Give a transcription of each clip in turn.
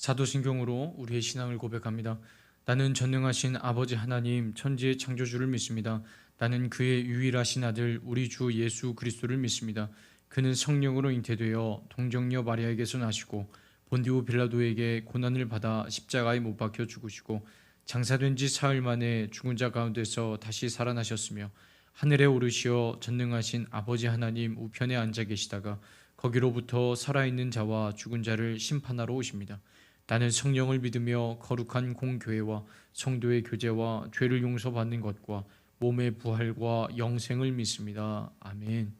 사도신경으로 우리의 신앙을 고백합니다. 나는 전능하신 아버지 하나님 천지의 창조주를 믿습니다. 나는 그의 유일하신 아들 우리 주 예수 그리스도를 믿습니다. 그는 성령으로 잉태되어 동정녀 마리아에게서 나시고 본디오 빌라도에게 고난을 받아 십자가에 못 박혀 죽으시고 장사된 지 사흘 만에 죽은 자 가운데서 다시 살아나셨으며 하늘에 오르시어 전능하신 아버지 하나님 우편에 앉아 계시다가 거기로부터 살아있는 자와 죽은 자를 심판하러 오십니다. 나는 성령을 믿으며 거룩한 공교회와 성도의 교제와 죄를 용서받는 것과 몸의 부활과 영생을 믿습니다. 아멘.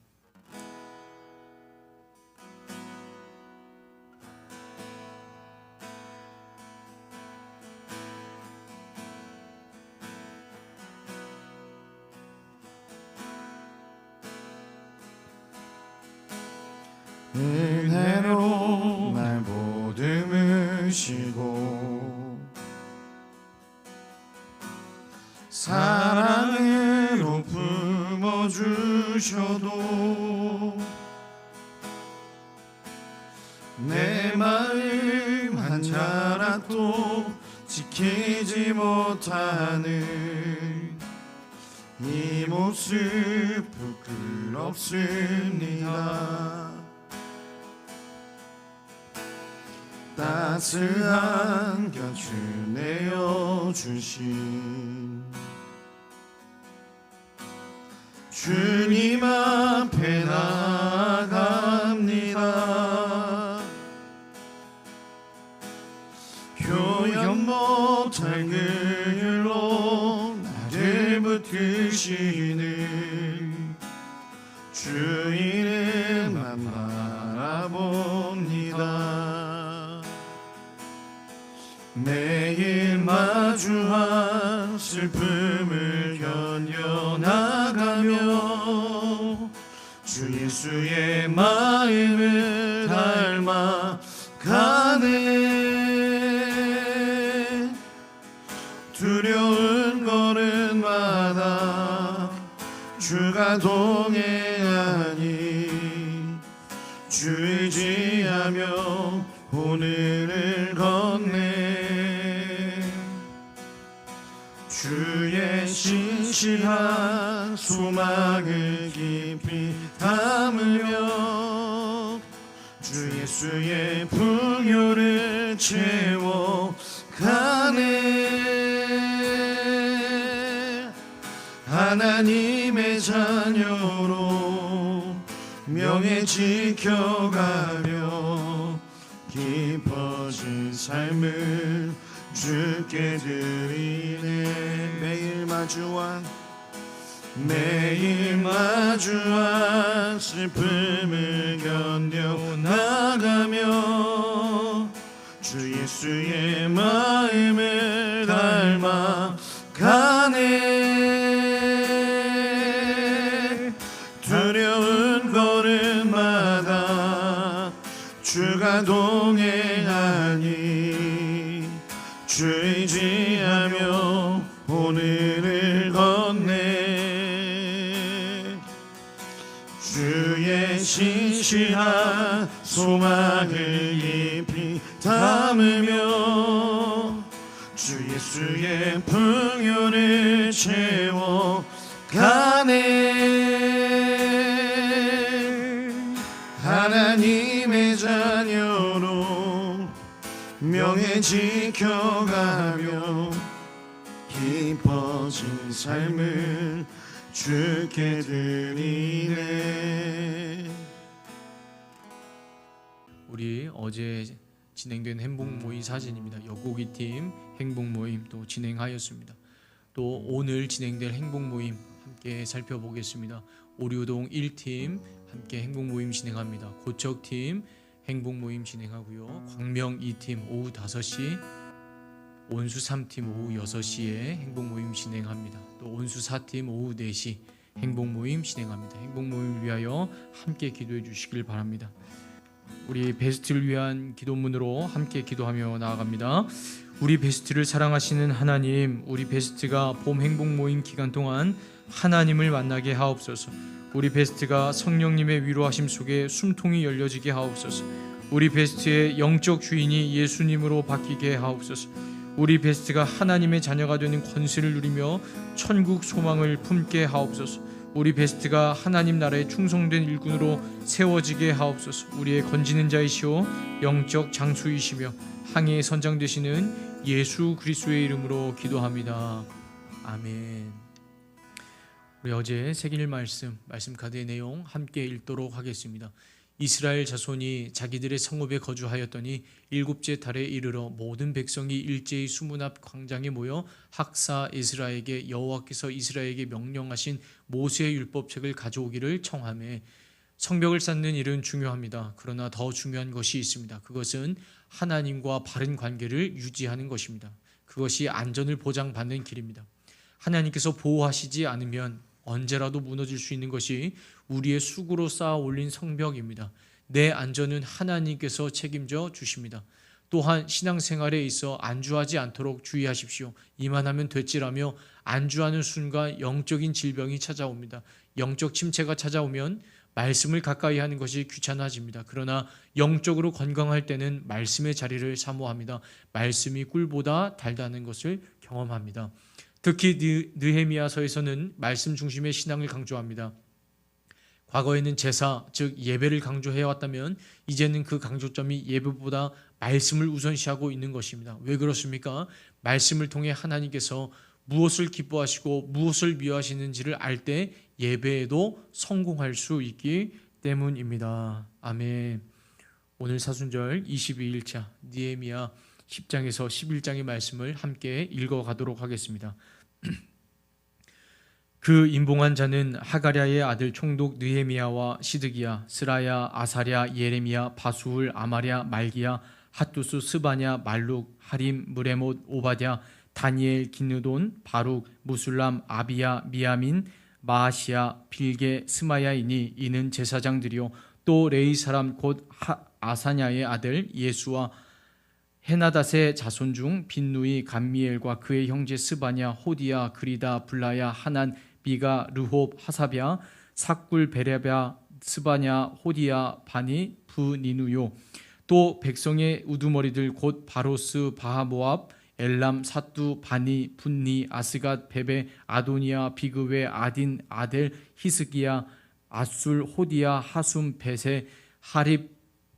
은혜로 날 보듬으시고 사랑으로 품어주셔도 내 마음 한 자락도 지키지 못하는 이 모습 부끄럽습니다. 따스한 곁을 내어주신 주님 앞에 나아갑니다. 표현 못할 그 일로 나를 붙드시는 주 이름만 바라봅니다. 매일 마주한 슬픔을 견뎌나가며 주 예수의 마음을 닮아가네. 두려운 걸음마다 주가 동행하니 주 의지하며 오늘을 걷네. 주의 신실한 소망을 깊이 담으며 주 예수의 풍요를 채워가네. 하나님의 자녀로 명예 지켜가며 깊어진 삶을 주께 드리네. 매일 마주한 슬픔을 견뎌나가며 주 예수의 마음을 닮아가네. 두려운 걸음마다 주가 동행하니 주 의지하며 오늘을 걷네. 주의 신실한 소망을 깊이 담으며 주 예수의 풍요를 채워가네. 하나님의 자녀로 명예 지켜가며 깊어진 삶을 주께 드리네. 우리 어제 진행된 행복 모임 사진입니다. 여고기 팀 행복 모임 또 진행하였습니다. 또 오늘 진행될 행복 모임 함께 살펴보겠습니다. 오류동 1팀 함께 행복 모임 진행합니다. 고척 팀 행복 모임 진행하고요. 광명 2팀 오후 5시, 온수 3팀 오후 6시에 행복 모임 진행합니다. 또 온수 4팀 오후 4시 행복 모임 진행합니다. 행복 모임을 위하여 함께 기도해 주시길 바랍니다. 우리 베스트를 위한 기도문으로 함께 기도하며 나아갑니다. 우리 베스트를 사랑하시는 하나님, 우리 베스트가 봄 행복 모임 기간 동안 하나님을 만나게 하옵소서. 우리 베스트가 성령님의 위로하심 속에 숨통이 열려지게 하옵소서. 우리 베스트의 영적 주인이 예수님으로 바뀌게 하옵소서. 우리 베스트가 하나님의 자녀가 되는 권세를 누리며 천국 소망을 품게 하옵소서. 우리 베스트가 하나님 나라에 충성된 일꾼으로 세워지게 하옵소서. 우리의 건지는 자이시오 영적 장수이시며 항해의 선장 되시는 예수 그리스도의 이름으로 기도합니다. 아멘. 우리 어제 새길 말씀 카드의 내용 함께 읽도록 하겠습니다. 이스라엘 자손이 자기들의 성읍에 거주하였더니 일곱째 달에 이르러 모든 백성이 일제히 수문 앞 광장에 모여 학사 에스라에게 여호와께서 이스라엘에게 명령하신 모세의 율법책을 가져오기를 청하매, 성벽을 쌓는 일은 중요합니다. 그러나 더 중요한 것이 있습니다. 그것은 하나님과 바른 관계를 유지하는 것입니다. 그것이 안전을 보장받는 길입니다. 하나님께서 보호하시지 않으면 언제라도 무너질 수 있는 것이 우리의 수고로 쌓아 올린 성벽입니다. 내 안전은 하나님께서 책임져 주십니다. 또한 신앙생활에 있어 안주하지 않도록 주의하십시오. 이만하면 됐지라며 안주하는 순간 영적인 질병이 찾아옵니다. 영적 침체가 찾아오면 말씀을 가까이 하는 것이 귀찮아집니다. 그러나 영적으로 건강할 때는 말씀의 자리를 사모합니다. 말씀이 꿀보다 달다는 것을 경험합니다. 특히 느헤미야서에서는 말씀 중심의 신앙을 강조합니다. 과거에는 제사, 즉 예배를 강조해왔다면 이제는 그 강조점이 예배보다 말씀을 우선시하고 있는 것입니다. 왜 그렇습니까? 말씀을 통해 하나님께서 무엇을 기뻐하시고 무엇을 미워하시는지를 알 때 예배에도 성공할 수 있기 때문입니다. 아멘. 오늘 사순절 22일차 느헤미야 10장에서 11장의 말씀을 함께 읽어가도록 하겠습니다. 그 임봉한 자는 하가랴의 아들 총독 느헤미야와 시드기야, 스라야, 아사랴, 예레미야, 바수울, 아마랴, 말기야, 핫두스, 스바냐, 말룩, 하림, 무레못, 오바댜, 다니엘, 기느돈, 바룩, 무술람, 아비야, 미야민, 마아시야, 빌게, 스마야이니 이는 제사장들이요 또 레이 사람 곧 아사냐의 아들 예수와 헤나닷의 자손 중 빈누이, 감미엘과 그의 형제 스바냐, 호디야, 그리다, 블라야, 하난, 비가, 르홉, 하사랴, 삭굴, 베레랴, 스바냐, 호디야, 바니, 부니누요. 또 백성의 우두머리들 곧 바로스, 바하모압, 엘람, 사뚜, 바니, 분니, 아스갓, 베베, 아도니아, 비그웨, 아딘, 아델, 히스기야, 아술, 호디야, 하숨, 베세, 하립,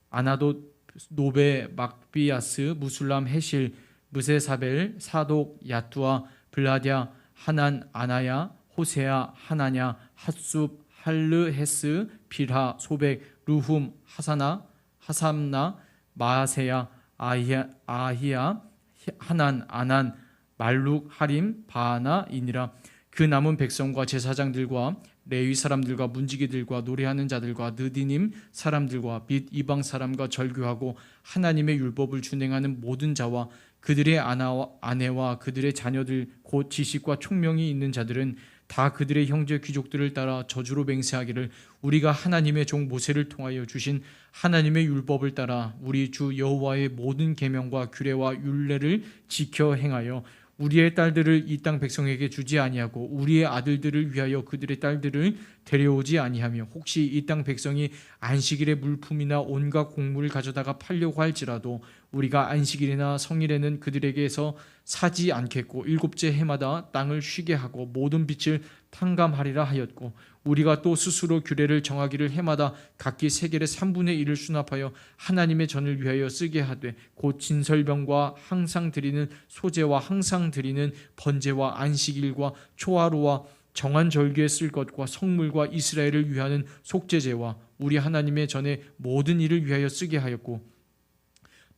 아나돗, 노베, 막비아스, 무술람, 헤실, 무세사벨, 사독, 야투아, 블라랴, 하난, 아나야, 호세야, 하나냐, 핫숲, 할르, 헤스, 빌하, 소백, 루훔, 하사나, 하삼나, 마아세야, 아히야, 하난, 아난, 말룩, 하림, 바하나이니라. 그 남은 백성과 제사장들과 레위 사람들과 문지기들과 노래하는 자들과 느디님 사람들과 및 이방 사람과 절교하고 하나님의 율법을 준행하는 모든 자와 그들의 아내와 그들의 자녀들 곧 지식과 총명이 있는 자들은 다 그들의 형제 귀족들을 따라 저주로 맹세하기를 우리가 하나님의 종 모세를 통하여 주신 하나님의 율법을 따라 우리 주 여호와의 모든 계명과 규례와 율례를 지켜 행하여 우리의 딸들을 이 땅 백성에게 주지 아니하고 우리의 아들들을 위하여 그들의 딸들을 데려오지 아니하며 혹시 이 땅 백성이 안식일의 물품이나 온갖 곡물을 가져다가 팔려고 할지라도 우리가 안식일이나 성일에는 그들에게서 사지 않겠고 일곱째 해마다 땅을 쉬게 하고 모든 빛을 탕감하리라 하였고 우리가 또 스스로 규례를 정하기를 해마다 각기 세겔의 3분의 1을 수납하여 하나님의 전을 위하여 쓰게 하되 곧 진설병과 항상 드리는 소제와 항상 드리는 번제와 안식일과 초하루와 정한 절기에 쓸 것과 성물과 이스라엘을 위하는 속죄제와 우리 하나님의 전의 모든 일을 위하여 쓰게 하였고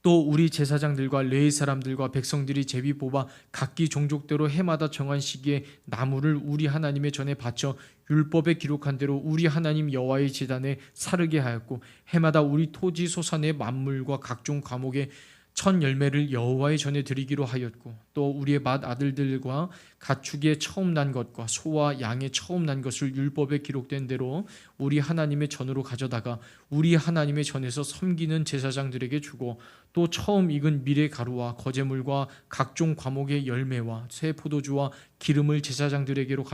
또 우리 제사장들과 레위 사람들과 백성들이 제비 뽑아 각기 종족대로 해마다 정한 시기에 나무를 우리 하나님의 전에 바쳐 율법에 기록한 대로 우리 하나님 여호와의 제단에 사르게 하였고 해마다 우리 토지 소산의 만물과 각종 과목의 첫 열매를 여호와의 전에 드리기로 하였고 또 우리의 맏 아들들과 가축의 처음 난 것과 소와 양의 처음 난 것을 율법에 기록된 대로 우리 하나님의 전으로 가져다가 우리 하나님의 전에서 섬기는 제사장들에게 주고 또 처음 익은 밀의 가루와 거제물과 각종 과목의 열매와 새 포도주와 기름을 제사장들에게로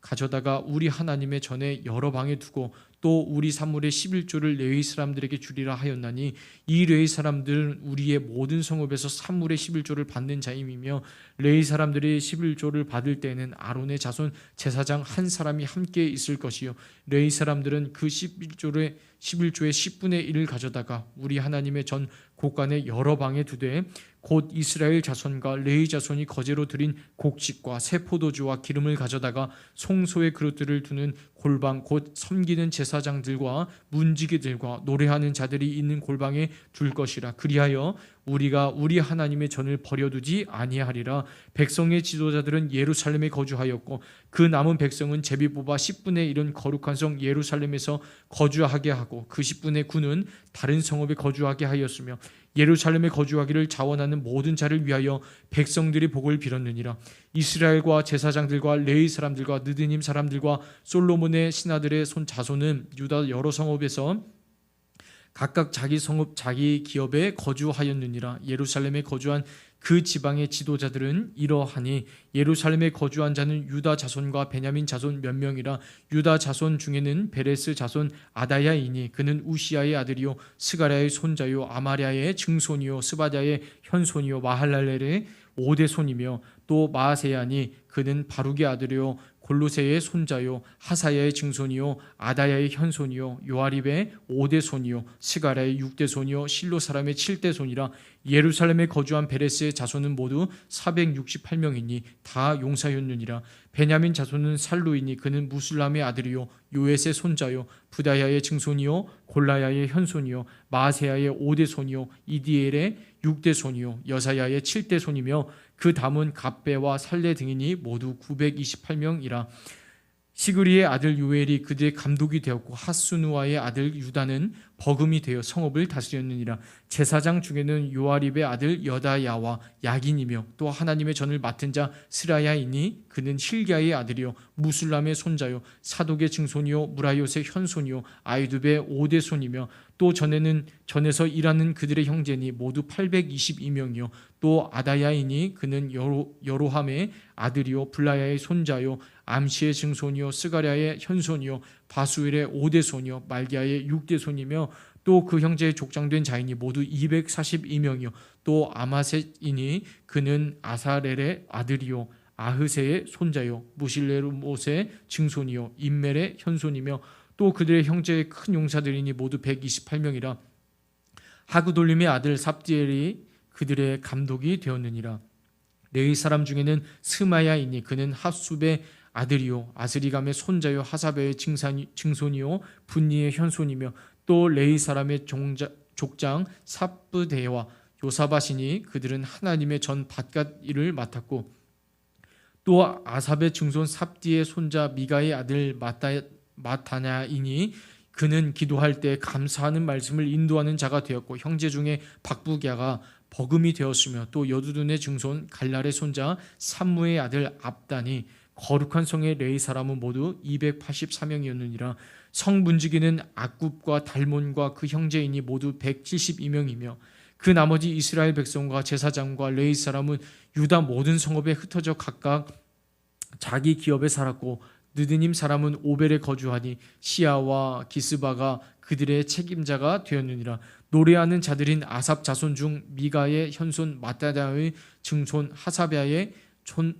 가져다가 우리 하나님의 전에 여러 방에 두고 또 우리 산물의 11조를 레위 사람들에게 주리라 하였나니 이 레위 사람들은 우리의 모든 성읍에서 산물의 11조를 받는 자임이며 레위 사람들이 11조를 받을 때에는 아론의 자손 제사장 한 사람이 함께 있을 것이요 레위 사람들은 그 11조의 10분의 1을 가져다가 우리 하나님의 전 곳간의 여러 방에 두되 곧 이스라엘 자손과 레위 자손이 거제로 드린 곡식과 새 포도주와 기름을 가져다가 송소의 그릇들을 두는 골방 곧 섬기는 제사장들과 문지기들과 노래하는 자들이 있는 골방에 둘 것이라. 그리하여 우리가 우리 하나님의 전을 버려두지 아니하리라. 백성의 지도자들은 예루살렘에 거주하였고 그 남은 백성은 제비 뽑아 10분의 1은 거룩한 성 예루살렘에서 거주하게 하고 그 10분의 9는 다른 성읍에 거주하게 하였으며 예루살렘에 거주하기를 자원하는 모든 자를 위하여 백성들이 복을 빌었느니라. 이스라엘과 제사장들과 레위 사람들과 느드님 사람들과 솔로몬의 신하들의 손 자손은 유다 여러 성읍에서 각각 자기 성읍 자기 기업에 거주하였느니라. 예루살렘에 거주한 그 지방의 지도자들은 이러하니 예루살렘에 거주한 자는 유다 자손과 베냐민 자손 몇 명이라. 유다 자손 중에는 베레스 자손 아다야이니 그는 우시아의 아들이요 스가랴의 손자요 아마랴의 증손이요 스바랴의 현손이요 마할랄렐의 5대 손이며 또 마아세야니 그는 바룩의 아들이요 골로새의 손자요 하사야의 증손이요 아다야의 현손이요 요아립의 5대 손이요 스가랴의 6대 손이요 실로 사람의 7대 손이라. 예루살렘에 거주한 베레스의 자손은 모두 468명이니 다 용사였느니라. 베냐민 자손은 살루이니 그는 무술람의 아들이요 요엣의 손자요 부다야의 증손이요 골라야의 현손이요 마아세야의 5대 손이요 이디엘의 6대 손이요 여사야의 7대 손이며 그 담은 갑배와 살레 등이니 모두 928명이라. 시그리의 아들 요엘이 그들의 감독이 되었고 하수누아의 아들 유다는 버금이 되어 성읍을 다스렸느니라. 제사장 중에는 요아립의 아들 여다야와 야긴이며 또 하나님의 전을 맡은 자 스라야이니 그는 힐기야의 아들이요 무술람의 손자요 사독의 증손이요 무라요의 현손이요 아이두베의 5대 손이며 또 전에서 일하는 그들의 형제니 모두 822명이요 또 아다야이니 그는 여로함의 아들이요 블라야의 손자요 암시의 증손이요 스가랴의 현손이요 바수엘의 5대 손이요 말기야의 6대 손이며 또 그 형제의 족장된 자인이 모두 242명이요 또 아마셋이니 그는 아사렐의 아들이요 아흐세의 손자요 무실레롯의 증손이요 임멜의 현손이며 또 그들의 형제의 큰 용사들이니 모두 128명이라. 하그돌림의 아들 삽디엘이 그들의 감독이 되었느니라. 레위 사람 중에는 스마야이니 그는 핫숲의 아들이요 아스리감의 손자요 하사베의 증손이요 분니의 현손이며 또 레위 사람의 족장 삽브데와 요사바시니 그들은 하나님의 전 밭갓 일을 맡았고 또 아삽의 증손 삽디의 손자 미가의 아들 마타냐이니 그는 기도할 때 감사하는 말씀을 인도하는 자가 되었고 형제 중에 박부갸가 버금이 되었으며 또 여두둔의 증손 갈랄의 손자 삼무의 아들 압단이 거룩한 성의 레위 사람은 모두 284명이었느니라. 성 문지기는 악굽과 달몬과 그 형제인이 모두 172명이며 그 나머지 이스라엘 백성과 제사장과 레위 사람은 유다 모든 성읍에 흩어져 각각 자기 기업에 살았고 느드님 사람은 오벨에 거주하니 시아와 기스바가 그들의 책임자가 되었느니라. 노래하는 자들인 아삽 자손 중 미가의 현손 마따다의 증손 하사베아의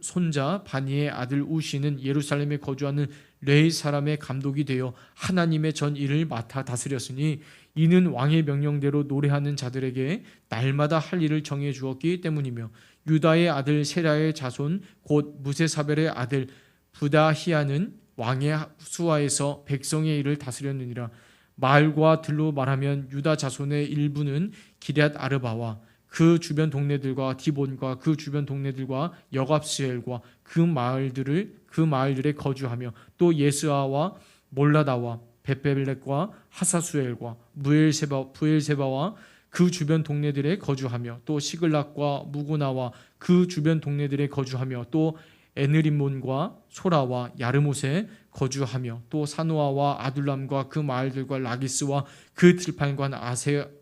손자 바니의 아들 우시는 예루살렘에 거주하는 레위 사람의 감독이 되어 하나님의 전 일을 맡아 다스렸으니 이는 왕의 명령대로 노래하는 자들에게 날마다 할 일을 정해 주었기 때문이며 유다의 아들 세라의 자손 곧 무세사벨의 아들 부다히야는 왕의 수하에서 백성의 일을 다스렸느니라. 마을과 들로 말하면 유다 자손의 일부는 기럇 아르바와 그 주변 동네들과 디본과 그 주변 동네들과 여갑스엘과 그 마을들에 거주하며 또 예스아와 몰라다와 벳벨렉과 하사수엘과 부엘세바와 그 주변 동네들에 거주하며 또 시글락과 무고나와 그 주변 동네들에 거주하며 또 에느림몬과 소라와 야르못에 거주하며 또 사노아와 아둘람과 그 마을들과 라기스와 그 들판과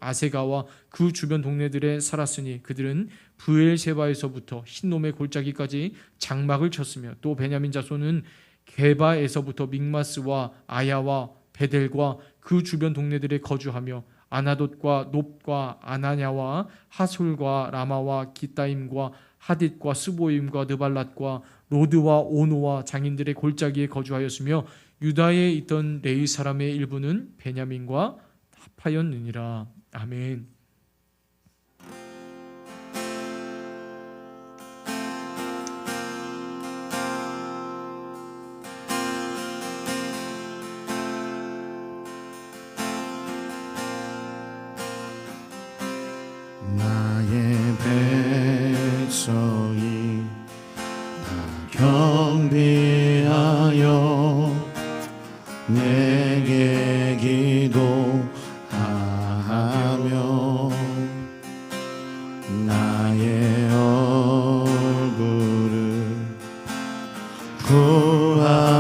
아세가와 그 주변 동네들에 살았으니 그들은 부엘세바에서부터 흰놈의 골짜기까지 장막을 쳤으며 또 베냐민 자손은 게바에서부터 믹마스와 아야와 베델과 그 주변 동네들에 거주하며 아나돗과 놉과 아나냐와 하솔과 라마와 기타임과 하딧과 스보임과 느발랏과 로드와 오노와 장인들의 골짜기에 거주하였으며 유다에 있던 레위 사람의 일부는 베냐민과 합하였느니라. 아멘. 나의 백성이 다 경배하여 내게 기도하며 나의 얼굴을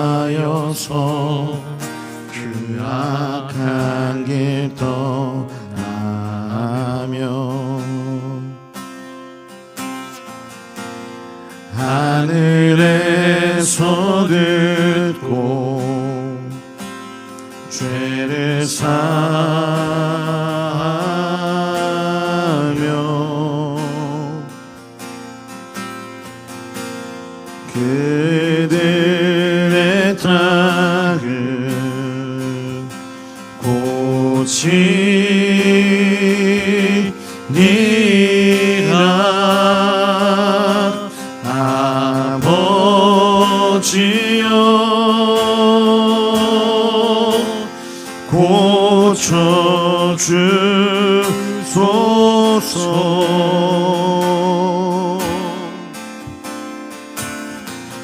구하여서 그 악한 길 떠나며 하늘에서 듣고 죄를 사하며 그들의 땅을 고치니라. 아버지여 고쳐주소서.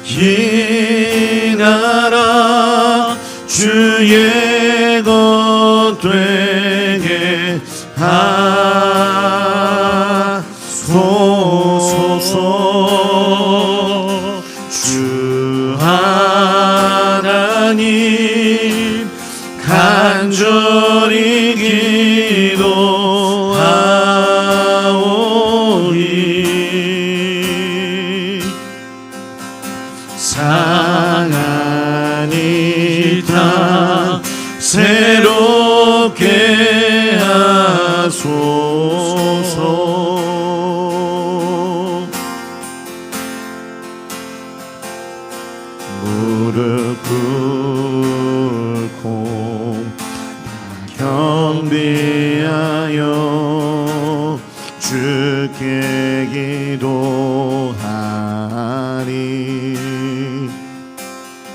이 나라 주의 것 되게 하소서. 주 하나님 간절히 기도하오니 상하니 다 새롭게 하소서. 무릎 꿇고 경배하여 주께 기도하리.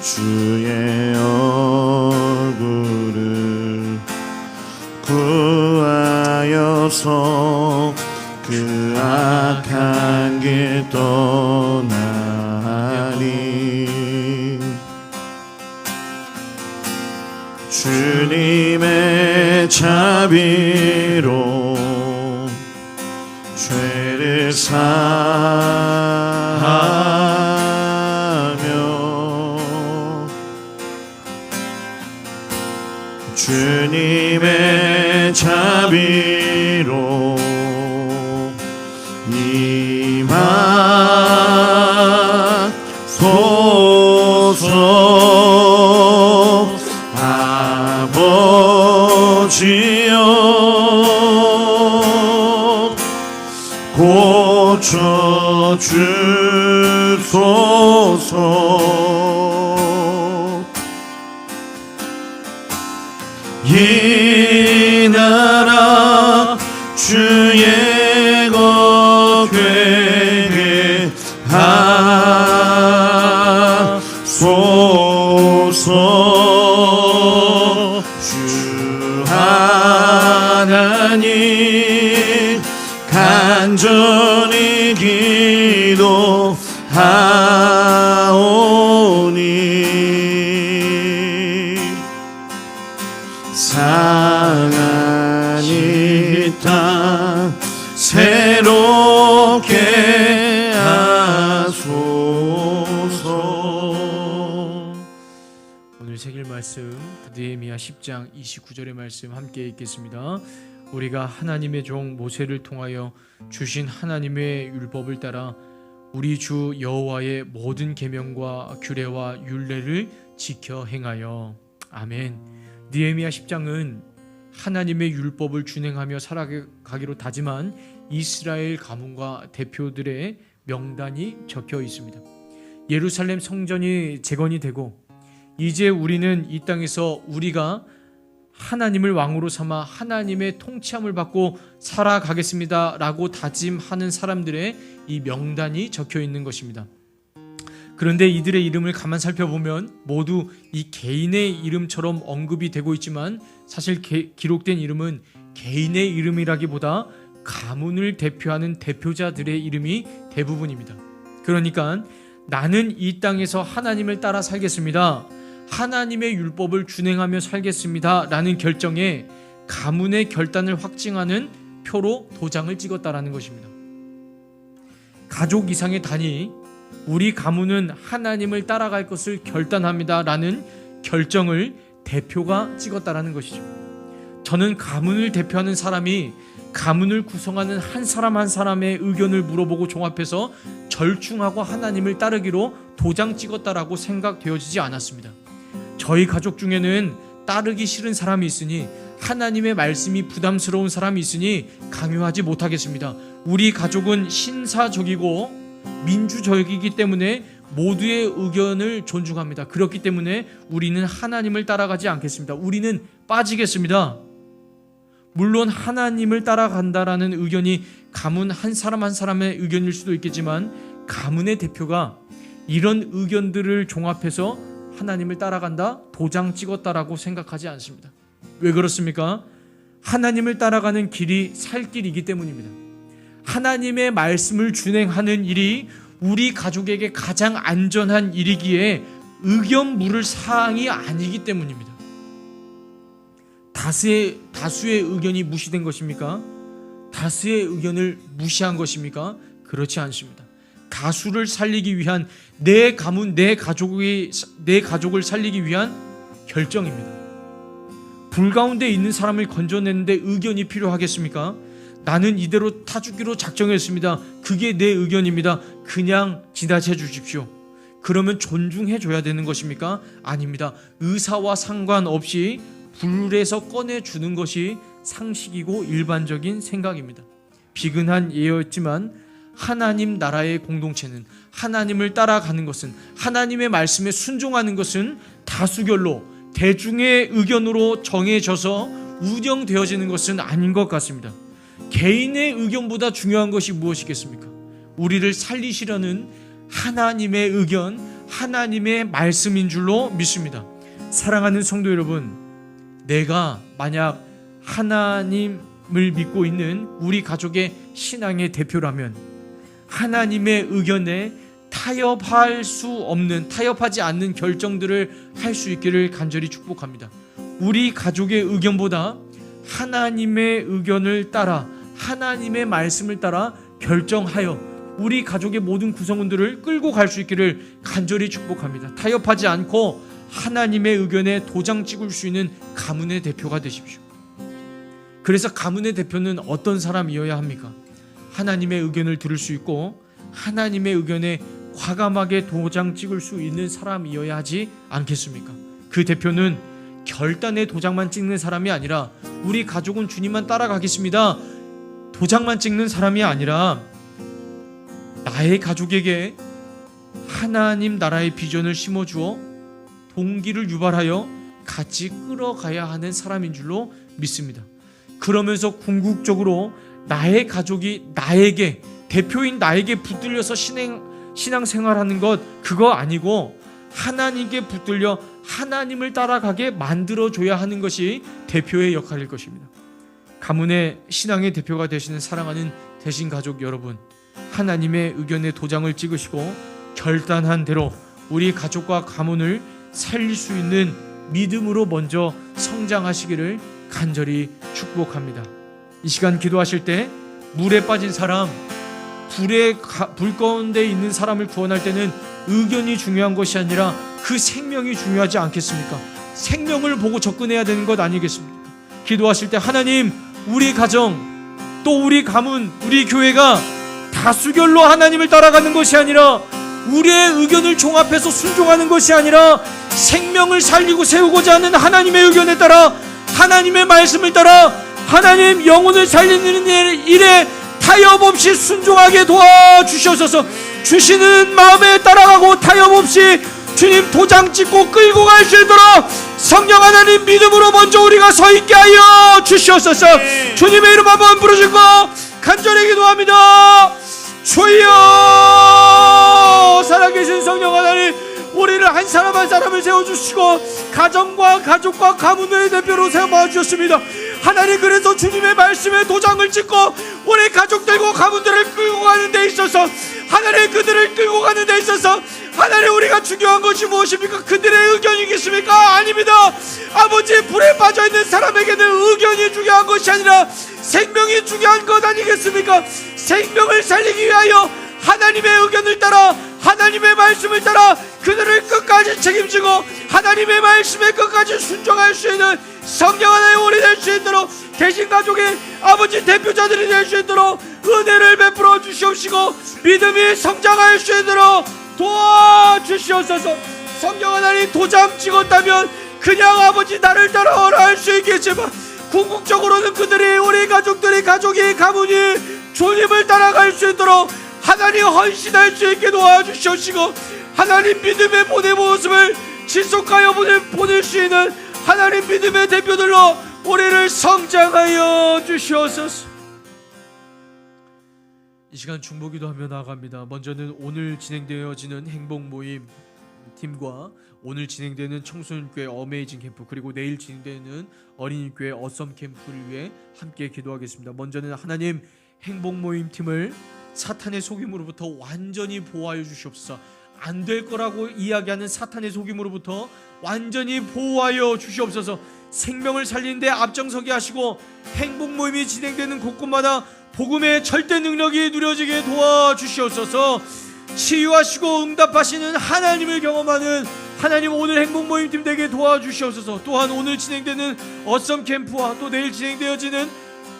주의 얼굴을 구하여서 그 악한 길 떠나리. 주님의 자비로 죄를 사하며 주님의 자비로 임하소서. 아버지여 고쳐주소서. 이 나라 주의 것 되게 하소서. 주 하나님 간절히 기도하오니 상하니 땅 새롭게 하소서. 오늘 새길 말씀 느헤미야 10장 29절의 말씀 함께 읽겠습니다. 우리가 하나님의 종 모세를 통하여 주신 하나님의 율법을 따라 우리 주 여호와의 모든 계명과 규례와 율례를 지켜 행하여. 아멘. 느헤미야 10장은 하나님의 율법을 준행하며 살아가기로 다짐한 이스라엘 가문과 대표들의 명단이 적혀 있습니다. 예루살렘 성전이 재건이 되고 이제 우리는 이 땅에서 우리가 하나님을 왕으로 삼아 하나님의 통치함을 받고 살아가겠습니다 라고 다짐하는 사람들의 이 명단이 적혀 있는 것입니다. 그런데 이들의 이름을 가만 살펴보면 모두 이 개인의 이름처럼 언급이 되고 있지만 사실 기록된 이름은 개인의 이름이라기보다 가문을 대표하는 대표자들의 이름이 대부분입니다. 그러니까 나는 이 땅에서 하나님을 따라 살겠습니다, 하나님의 율법을 준행하며 살겠습니다 라는 결정에 가문의 결단을 확증하는 표로 도장을 찍었다라는 것입니다. 가족 이상의 단위, 우리 가문은 하나님을 따라갈 것을 결단합니다 라는 결정을 대표가 찍었다라는 것이죠. 저는 가문을 대표하는 사람이 가문을 구성하는 한 사람 한 사람의 의견을 물어보고 종합해서 절충하고 하나님을 따르기로 도장 찍었다라고 생각되어지지 않았습니다. 저희 가족 중에는 따르기 싫은 사람이 있으니, 하나님의 말씀이 부담스러운 사람이 있으니 강요하지 못하겠습니다. 우리 가족은 신사적이고 민주적이기 때문에 모두의 의견을 존중합니다. 그렇기 때문에 우리는 하나님을 따라가지 않겠습니다. 우리는 빠지겠습니다. 물론 하나님을 따라간다라는 의견이 가문 한 사람 한 사람의 의견일 수도 있겠지만 가문의 대표가 이런 의견들을 종합해서 하나님을 따라간다, 도장 찍었다라고 생각하지 않습니다. 왜 그렇습니까? 하나님을 따라가는 길이 살 길이기 때문입니다. 하나님의 말씀을 준행하는 일이 우리 가족에게 가장 안전한 일이기에 의견 물을 사항이 아니기 때문입니다. 다수의 의견이 무시된 것입니까? 다수의 의견을 무시한 것입니까? 그렇지 않습니다. 다수를 살리기 위한 내 가문, 내 가족을 살리기 위한 결정입니다. 불 가운데 있는 사람을 건져내는데 의견이 필요하겠습니까? 나는 이대로 타주기로 작정했습니다. 그게 내 의견입니다. 그냥 지나쳐 주십시오. 그러면 존중해 줘야 되는 것입니까? 아닙니다. 의사와 상관없이 불에서 꺼내주는 것이 상식이고 일반적인 생각입니다. 비근한 예였지만 하나님 나라의 공동체는, 하나님을 따라가는 것은, 하나님의 말씀에 순종하는 것은 다수결로 대중의 의견으로 정해져서 운영되어지는 것은 아닌 것 같습니다. 개인의 의견보다 중요한 것이 무엇이겠습니까? 우리를 살리시려는 하나님의 의견, 하나님의 말씀인 줄로 믿습니다. 사랑하는 성도 여러분, 내가 만약 하나님을 믿고 있는 우리 가족의 신앙의 대표라면 하나님의 의견에 타협하지 않는 결정들을 할 수 있기를 간절히 축복합니다. 우리 가족의 의견보다 하나님의 의견을 따라, 하나님의 말씀을 따라 결정하여 우리 가족의 모든 구성원들을 끌고 갈 수 있기를 간절히 축복합니다. 타협하지 않고 하나님의 의견에 도장 찍을 수 있는 가문의 대표가 되십시오. 그래서 가문의 대표는 어떤 사람이어야 합니까? 하나님의 의견을 들을 수 있고 하나님의 의견에 과감하게 도장 찍을 수 있는 사람이어야 하지 않겠습니까? 그 대표는 결단의 도장만 찍는 사람이 아니라, 우리 가족은 주님만 따라가겠습니다, 도장만 찍는 사람이 아니라 나의 가족에게 하나님 나라의 비전을 심어주어 동기를 유발하여 같이 끌어가야 하는 사람인 줄로 믿습니다. 그러면서 궁극적으로 나의 가족이 나에게, 대표인 나에게 붙들려서 신앙생활하는 것, 그거 아니고 하나님께 붙들려 하나님을 따라가게 만들어줘야 하는 것이 대표의 역할일 것입니다. 가문의 신앙의 대표가 되시는 사랑하는 대신 가족 여러분, 하나님의 의견에 도장을 찍으시고 결단한 대로 우리 가족과 가문을 살릴 수 있는 믿음으로 먼저 성장하시기를 간절히 축복합니다. 이 시간 기도하실 때 물에 빠진 사람, 불 가운데 있는 사람을 구원할 때는 의견이 중요한 것이 아니라 그 생명이 중요하지 않겠습니까? 생명을 보고 접근해야 되는 것 아니겠습니까? 기도하실 때 하나님, 우리 가정, 또 우리 가문, 우리 교회가 다수결로 하나님을 따라가는 것이 아니라 우리의 의견을 종합해서 순종하는 것이 아니라 생명을 살리고 세우고자 하는 하나님의 의견에 따라, 하나님의 말씀을 따라 하나님 영혼을 살리는 일에 타협 없이 순종하게 도와주셔서 주시는 마음에 따라가고 타협 없이 주님 도장 찍고 끌고 갈 수 있도록 성령 하나님 믿음으로 먼저 우리가 서 있게 하여 주시옵소서. 주님의 이름 한번 부르시고 간절히 기도합니다. 주여, 살아계신 성령 하나님, 우리를 한 사람 한 사람을 세워주시고 가정과 가족과 가문의 대표로 세워주셨습니다. 하나님, 그래서 주님의 말씀에 도장을 찍고 우리 가족들과 가문들을 끌고 가는 데 있어서, 하나님 그들을 끌고 가는 데 있어서 하나님, 우리가 중요한 것이 무엇입니까? 그들의 의견이겠습니까? 아닙니다. 아버지, 불에 빠져있는 사람에게는 의견이 중요한 것이 아니라 생명이 중요한 것 아니겠습니까? 생명을 살리기 위하여 하나님의 의견을 따라, 하나님의 말씀을 따라 그들을 끝까지 책임지고 하나님의 말씀에 끝까지 순종할 수 있는 성령 하나님 우리 될 수 있도록, 대신 가족의 아버지 대표자들이 될 수 있도록 은혜를 베풀어 주시옵시고 믿음이 성장할 수 있도록 도와주시옵소서. 성령 하나님, 도장 찍었다면 그냥 아버지 나를 따라오라 할 수 있겠지만 궁극적으로는 그들이, 우리 가족들이, 가족이, 가문이 주님을 따라갈 수 있도록 하나님 헌신할 수 있게 도와주시옵시고, 하나님 믿음의 본의 모습을 지속하여 보낼 수 있는 하나님 믿음의 대표들로 우리를 성장하여 주시옵소서. 이 시간 중보기도 하며 나아갑니다. 먼저는 오늘 진행되어지는 행복 모임 팀과 오늘 진행되는 청소년교회 어메이징 캠프, 그리고 내일 진행되는 어린이교회 어썸 캠프를 위해 함께 기도하겠습니다. 먼저는 하나님, 행복 모임 팀을 사탄의 속임으로부터 완전히 보호하여 주시옵소서. 안 될 거라고 이야기하는 사탄의 속임으로부터 완전히 보호하여 주시옵소서. 생명을 살리는데 앞장서게 하시고 행복 모임이 진행되는 곳곳마다 복음의 절대 능력이 누려지게 도와주시옵소서. 치유하시고 응답하시는 하나님을 경험하는 하나님, 오늘 행복 모임팀 되게 도와주시옵소서. 또한 오늘 진행되는 어썸 캠프와 또 내일 진행되어지는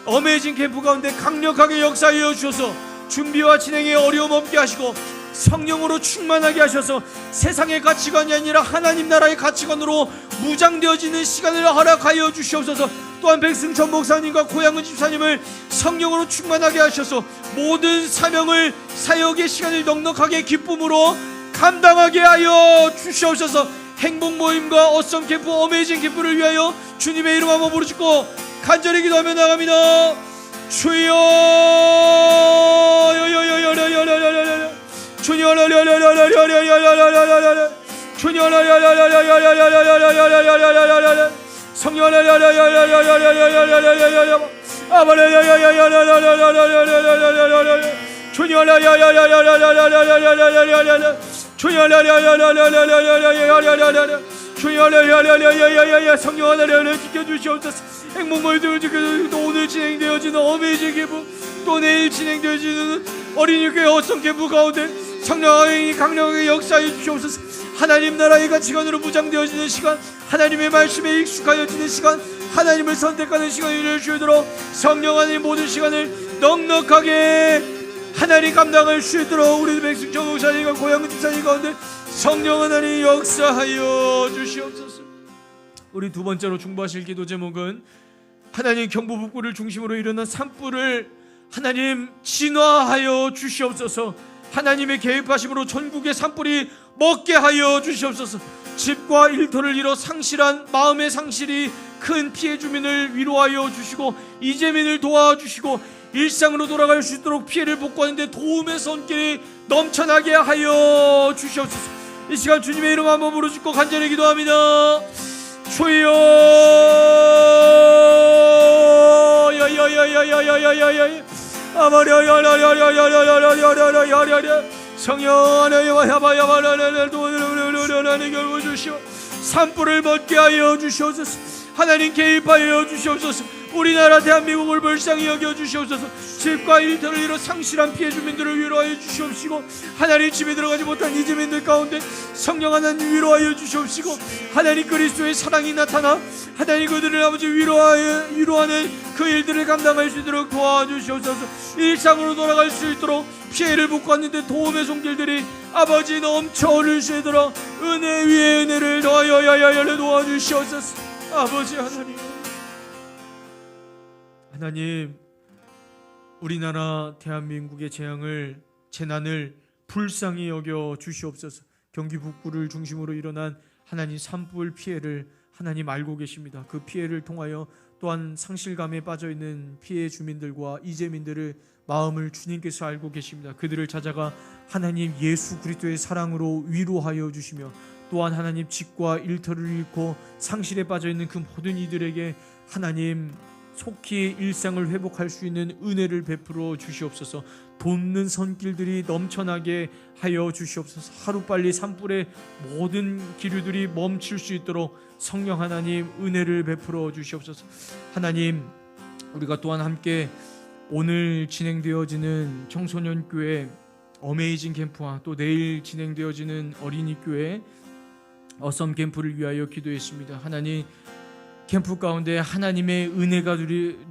어메이징 캠프 가운데 강력하게 역사하여 주셔서 준비와 진행에 어려움 없게 하시고 성령으로 충만하게 하셔서 세상의 가치관이 아니라 하나님 나라의 가치관으로 무장되어지는 시간을 허락하여 주시옵소서. 또한 백승천 목사님과 고양은 집사님을 성령으로 충만하게 하셔서 모든 사명을, 사역의 시간을 넉넉하게 기쁨으로 감당하게 하여 주시옵소서. 행복 모임과 어썸 캠프, 어메이징 캠프를 위하여 주님의 이름 한번 부르짖고 간절히 기도하며 나갑니다. 주여, 주여, 성령 하나님을 지켜주시옵소서. 행복모임을 지켜주시고 오늘 진행되어지는 어메이징 캠프, 또 내일 진행되어지는 어린이교회 어썸 캠프 가운데 성령이 강력하게 역사해 주시옵소서. 하나님 나라의 가치관으로 무장되어지는 시간, 하나님의 말씀에 익숙하여지는 시간, 하나님을 선택하는 시간이 될 수 있도록 성령 하나님 모든 시간을 넉넉하게 하나님 감당할 수 있도록 우리 백승천 목사님과 고양은 집사님 가운데 성령 하나님 역사하여 주시옵소서. 우리 두 번째로 중보하실 기도 제목은 하나님, 경부북부를 중심으로 일어난 산불을 하나님 진화하여 주시옵소서. 하나님의 개입하심으로 전국의 산불이 먹게 하여 주시옵소서. 집과 일터를 잃어 상실한 마음의 상실이 큰 피해 주민을 위로하여 주시고 이재민을 도와주시고 일상으로 돌아갈 수 있도록 피해를 복구하는데 도움의 손길이 넘쳐나게 하여 주시옵소서. 이 시간 주님의 이름 한번 부르짖고 간절히 기도합니다. 주여, 성령 하나님 결국 주시오 산불을 먹게 하여 주시옵소서. 하나님 개입하여 주시옵소서. 우리나라 대한민국을 불쌍히 여겨주시옵소서. 집과 일터를 잃어 상실한 피해 주민들을 위로하여 주시옵시고, 하나님 집에 들어가지 못한 이재민들 가운데 성령 하나님 위로하여 주시옵시고, 하나님 그리스도의 사랑이 나타나 하나님 그들을 아버지 위로하는 그 일들을 감당할 수 있도록 도와주시옵소서. 일상으로 돌아갈 수 있도록 피해를 못 갔는데 도움의 손길들이 아버지 넘쳐 오를 수 있도록 은혜 위에 은혜를 더하여 도와주시옵소서. 아버지 하나님, 우리나라 대한민국의 재난을 불쌍히 여겨 주시옵소서. 경기 북부를 중심으로 일어난 하나님 산불 피해를 하나님 알고 계십니다. 그 피해를 통하여 또한 상실감에 빠져있는 피해 주민들과 이재민들의 마음을 주님께서 알고 계십니다. 그들을 찾아가 하나님 예수 그리스도의 사랑으로 위로하여 주시며, 또한 하나님 집과 일터를 잃고 상실에 빠져있는 그 모든 이들에게 하나님 속히 일상을 회복할 수 있는 은혜를 베풀어 주시옵소서. 돕는 손길들이 넘쳐나게 하여 주시옵소서. 하루빨리 산불의 모든 기류들이 멈출 수 있도록 성령 하나님 은혜를 베풀어 주시옵소서. 하나님, 우리가 또한 함께 오늘 진행되어지는 청소년 교회 어메이징 캠프와 또 내일 진행되어지는 어린이 교회 어썸 캠프를 위하여 기도했습니다. 하나님, 캠프 가운데 하나님의 은혜가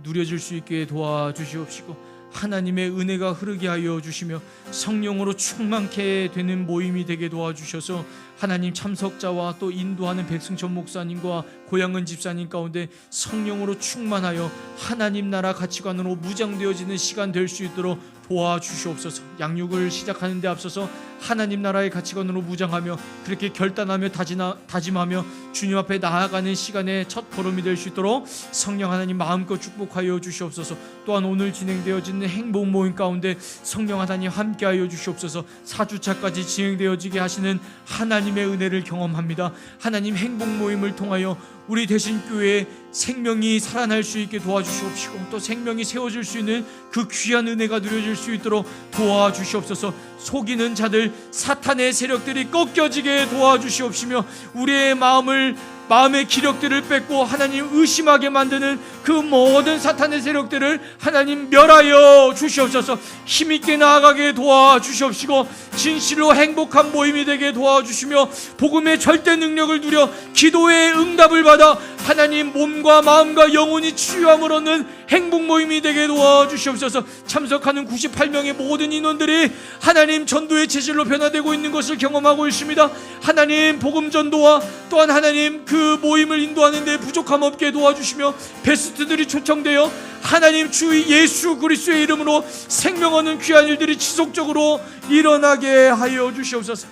누려질 수 있게 도와주시옵시고, 하나님의 은혜가 흐르게 하여 주시며 성령으로 충만케 되는 모임이 되게 도와주셔서 하나님 참석자와 또 인도하는 백승천 목사님과 고양은 집사님 가운데 성령으로 충만하여 하나님 나라 가치관으로 무장되어지는 시간 될 수 있도록 도와주시옵소서. 양육을 시작하는 데 앞서서 하나님 나라의 가치관으로 무장하며 그렇게 결단하며 다짐하며 주님 앞에 나아가는 시간의 첫 걸음이 될 수 있도록 성령 하나님 마음껏 축복하여 주시옵소서. 또한 오늘 진행되어지는 행복 모임 가운데 성령 하나님 함께하여 주시옵소서. 4주차까지 진행되어지게 하시는 하나님의 은혜를 경험합니다. 하나님 행복 모임을 통하여 우리 대신 교회에 생명이 살아날 수 있게 도와주시옵시고, 또 생명이 세워질 수 있는 그 귀한 은혜가 누려질 수 있도록 도와주시옵소서. 속이는 자들, 사탄의 세력들이 꺾여지게 도와주시옵시며, 우리의 마음의 기력들을 뺏고 하나님 의심하게 만드는 그 모든 사탄의 세력들을 하나님 멸하여 주시옵소서. 힘있게 나아가게 도와주시옵시고, 진실로 행복한 모임이 되게 도와주시며, 복음의 절대 능력을 누려 기도의 응답을 받아 하나님 몸과 마음과 영혼이 치유함을 얻는 행복 모임이 되게 도와주시옵소서. 참석하는 98명의 모든 인원들이 하나님 전도의 체질로 변화되고 있는 것을 경험하고 있습니다. 하나님 복음 전도와 또한 하나님 그 모임을 인도하는 데 부족함 없게 도와주시며, 베스트들이 초청되어 하나님 주 예수 그리스도의 이름으로 생명 얻는 귀한 일들이 지속적으로 일어나게 하여 주시옵소서.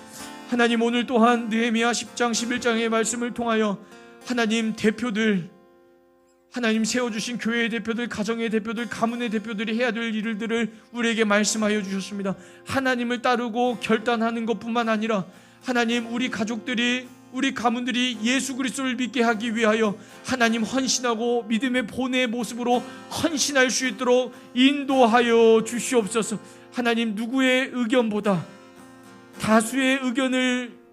하나님, 오늘 또한 느헤미야 10장 11장의 말씀을 통하여 하나님 대표들, 하나님 세워주신 교회의 대표들, 가정의 대표들, 가문의 대표들이 해야 될 일들을 우리에게 말씀하여 주셨습니다. 하나님을 따르고 결단하는 것뿐만 아니라 하나님 우리 가족들이, 우리 가문들이 예수 그리스도를 믿게 하기 위하여 하나님 헌신하고 믿음의 본의 모습으로 헌신할 수 있도록 인도하여 주시옵소서. 하나님, 누구의 의견보다 다수의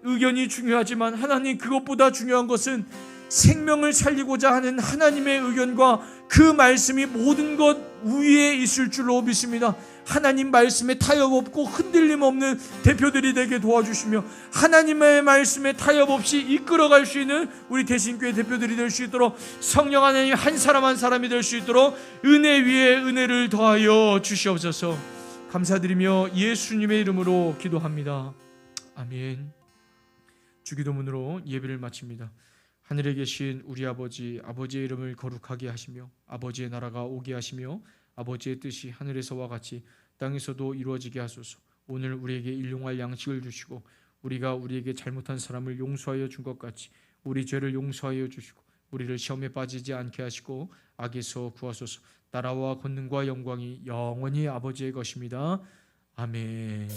의견이 중요하지만 하나님 그것보다 중요한 것은 생명을 살리고자 하는 하나님의 의견과 그 말씀이 모든 것 위에 있을 줄로 믿습니다. 하나님 말씀에 타협 없고 흔들림 없는 대표들이 되게 도와주시며, 하나님의 말씀에 타협 없이 이끌어갈 수 있는 우리 대신교회 대표들이 될 수 있도록 성령 하나님 한 사람 한 사람이 될 수 있도록 은혜 위에 은혜를 더하여 주시옵소서. 감사드리며 예수님의 이름으로 기도합니다. 아멘. 주기도문으로 예배를 마칩니다. 하늘에 계신 우리 아버지, 아버지의 이름을 거룩하게 하시며 아버지의 나라가 오게 하시며 아버지의 뜻이 하늘에서와 같이 땅에서도 이루어지게 하소서. 오늘 우리에게 일용할 양식을 주시고 우리가 우리에게 잘못한 사람을 용서하여 준 것 같이 우리 죄를 용서하여 주시고 우리를 시험에 빠지지 않게 하시고 악에서 구하소서. 나라와 권능과 영광이 영원히 아버지의 것입니다. 아멘.